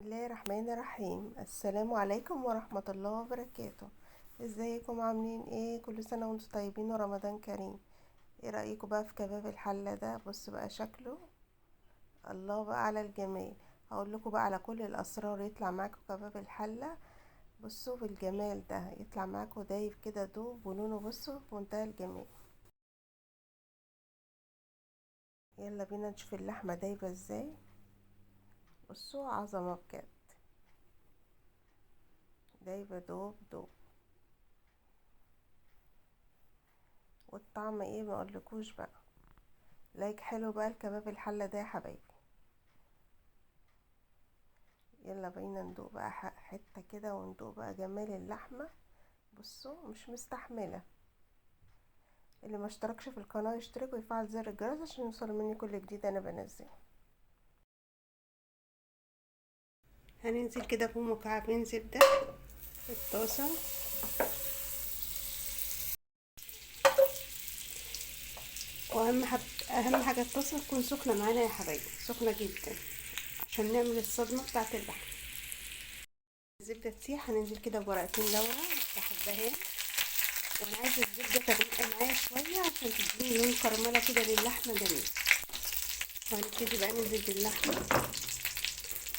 بسم الله الرحمن الرحيم. السلام عليكم ورحمة الله وبركاته. ازيكم عاملين ايه؟ كل سنة وانتم طيبين ورمضان كريم. ايه رأيكم بقى في كباب الحلة ده؟ بص بقى شكله، الله بقى على الجمال. هقول لكم بقى على كل الاسرار يطلع معاكم كباب الحلة. بصوا بالجمال ده، يطلع معاكم دايب كده دوب ولونه بصوا في منتهى الجمال. يلا بينا نشوف اللحمة دايبة ازاي. بصوا عظمة بجد، دايبة دوب دوب. والطعم ايه ما اقولكوش بقى. لايك حلو بقى الكباب الحلة ده يا حبايبي. يلا بينا ندوق بقى حتة كده وندوق بقى جمال اللحمة. بصوا مش مستحملة. اللي ما اشتركش في القناة يشترك ويفعل زر الجرس عشان يوصل مني كل جديد انا بنزله. هننزل كده بمكعبين زبدة في الطاسة. اهم حاجة الطاسة تكون سخنة معانا يا حبايبي، سخنة جدا عشان نعمل الصدمة بتاعة اللحمة. الزبدة تسيح هننزل كده بورقتين لورا وحبهان. وانا عايزه الزبده تغمق معايا شويه عشان تديني لون كرمله كده للحمه جميل. وهنبتدي بقى ننزل باللحمه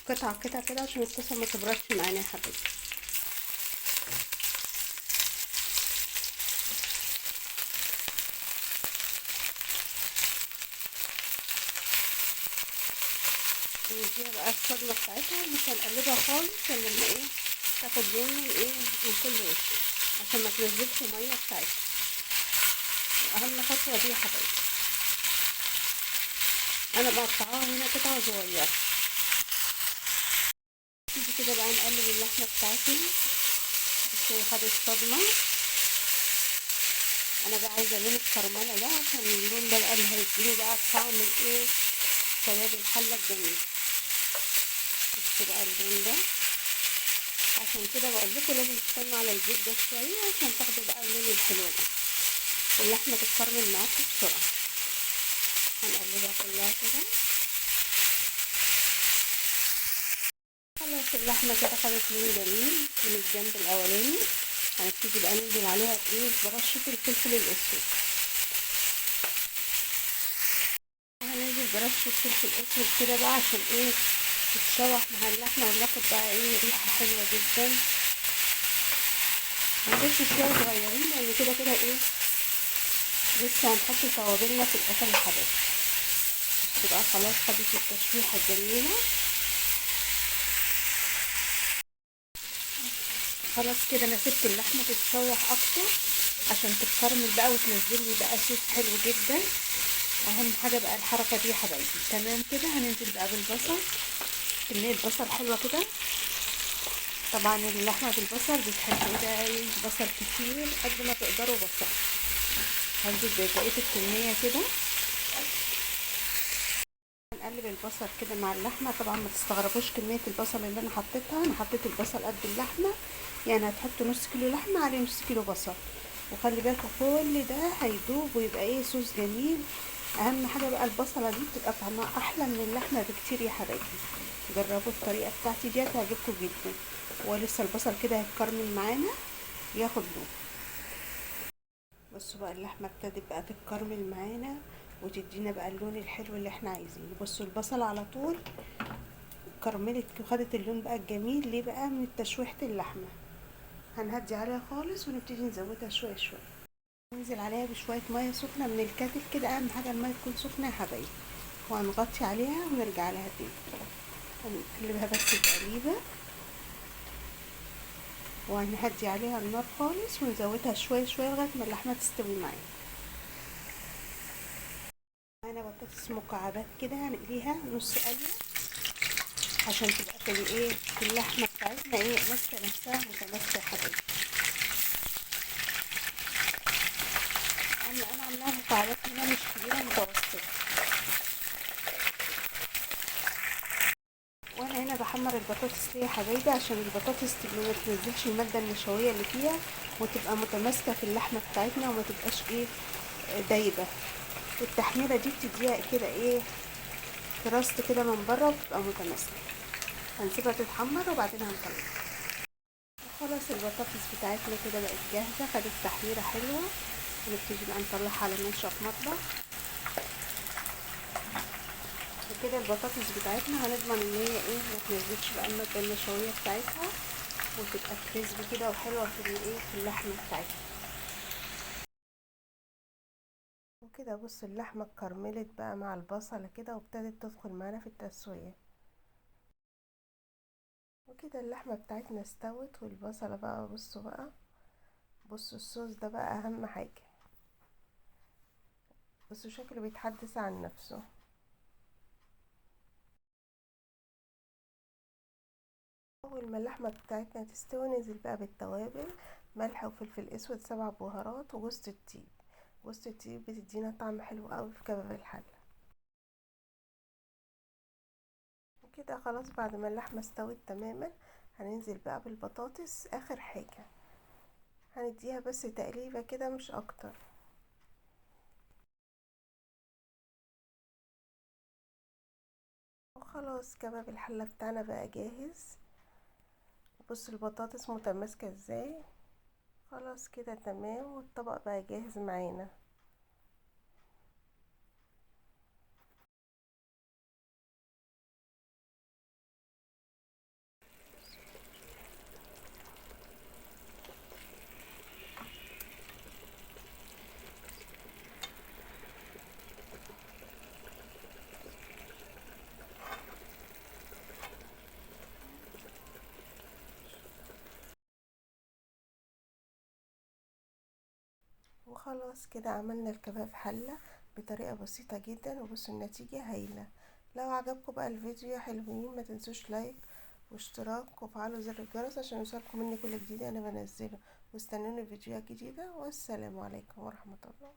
قطع قطع كده عشان الطاسه ما تبردش معانا يا حبيبي. نديها بقى الصدمه بتاعتها، مش هنقلبها خالص الا لما ايه تاخد لون من ايه من كل وش عشان ما تنزلش الميه بتاعتها. واهم خطوه دي يا حبايبي، انا بقطعها هنا قطع صغيره. نيجي كده بقى نقلب اللحمه بتاعتنا بس خدت صدمه. انا بقى عايزه لون الكرمله ده عشان اللون ده بقى اللي هيديني بقى طعم الايه كباب الحله الجميل. بصوا بقى اللون ده، عشان كده بقول لكم لازم تستنوا على الزبده شويه عشان تاخدوا بقى اللون الحلو ده واللحمه تتكرمل معاكم بسرعه. هنقلبها كلها كده. خلاص اللحمه كده خدت لون جميل من الجنب الاولاني. هنبتدي بقى ننزل عليها بايه برشه الفلفل الاسود. هننزل برشه فلفل اسود كده بقى عشان ايه تتشوح مع اللحمه وناخد بقى ايه ريحه حلوه جدا. هنضيف شويه صغيرين لان كده كده ايه لسه هنحط توابلنا في الاخر يا حبايبي. تبقى خلاص خدت التشويحه الجميله. خلاص كده انا سبت اللحمه تتشوح اكتر عشان تتكرمل بقى وتنزل لي بقى صوص حلو جدا. اهم حاجه بقى الحركه دي يا حبايبي. تمام كده هننزل بقى بالبصل، كميه بصل حلوه كده. طبعا اللحمه بالبصل بتحب ايه ده بصل كتير قد ما تقدروا بصل. هنزل ببقيه الكميه كده. هنقلب البصل كده مع اللحمه. طبعا ما تستغربوش كميه البصل اللي انا حطيتها، انا حطيت البصل قد اللحمه، يعني هتحطوا نص كيلو لحمه عليه نص كيلو بصل. وخلي بالكم كل ده هيدوب ويبقى ايه صوص جميل. اهم حاجه بقى البصله دي بتبقى طعمها احلى من اللحمه بكتير يا حبايبي. جربوا الطريقه بتاعتي دي هتعجبكم جدا. ولسه البصل كده هيتكرمل معانا ياخد لون. بصوا بقى اللحمه ابتدت بقى تتكرمل معانا وتدينا بقى اللون الحلو اللي احنا عايزينه. بصوا البصل على طول كرملت وخدت اللون بقى الجميل. ليه بقى؟ من تشويحه اللحمه. هنهدي عليها خالص ونبتدي نزودها شويه شويه. ننزل عليها بشويه ميه سخنه من الكاتل كده. اهم حاجه الميه تكون سخنه يا حبايبي. وهنغطي عليها ونرجع لها تاني. هنقلبها بس تقليبه وهنهدي عليها النار خالص ونزودها شويه شويه لغايه ما اللحمه تستوي معانا. معانا بطاطس مكعبات كده هنقليها نص قليه عشان تبقى في الايه في اللحمه بتاعتنا ايه ماسكه نفسها متماسكه يا حبايبي. انا عاملاها مكعبات هنا مش كبيره، متوسطه. وانا هنا بحمر البطاطس ليه يا حبايبي عشان البطاطس ما تنزلش الماده النشويه اللي فيها وتبقى متماسكه في اللحمه بتاعتنا وما تبقاش ايه دايبه. التحميره دي بتديها كده ايه كراست كده من بره وبتبقى متماسكه. هنسيبها تتحمر وبعدين هنطلعها. خلاص البطاطس بتاعتنا كده بقت جاهزة، خدت تحميرة حلوة، ونبتدي بقى نطلعها على منشف مطبخ. وكده البطاطس بتاعتنا هنضمن ان هي ايه ما تنزلش بقى المادة النشوية بتاعتها، وتبقى كريسبي كده وحلوة في الايه في اللحمة بتاعتها. وكده بصوا اللحمة اتكرملت بقى مع البصلة كده وابتدت تدخل معانا في التسوية. وكده اللحمة بتاعتنا استوت، والبصلة بقى بصوا بقى، بصوا الصوص ده بقى اهم حاجة. بصوا شكله بيتحدث عن نفسه. اول ما اللحمة بتاعتنا تستوي ننزل بقى بالتوابل، ملح وفلفل اسود 7 بهارات وجوز الطيب. جوز الطيب بتدينا طعم حلو قوي في كباب الحلة. وكده خلاص بعد ما اللحمة استوت تماما هننزل بقى بالبطاطس اخر حاجة، هنديها بس تقليبة كده مش اكتر. وخلاص كباب الحلة بتاعنا بقى جاهز. بص البطاطس متماسكة ازاي. خلاص كده تمام، والطبق بقى جاهز معانا. وخلاص كده عملنا الكباب حلة بطريقة بسيطة جدا، وبصوا النتيجة هايلة. لو عجبكم بقى الفيديو يا حلوين ما تنسوش لايك واشتراك وفعلوا زر الجرس عشان يوصلكم مني كل جديد انا بنزله. واستنوني فيديوهات جديدة، والسلام عليكم ورحمة الله.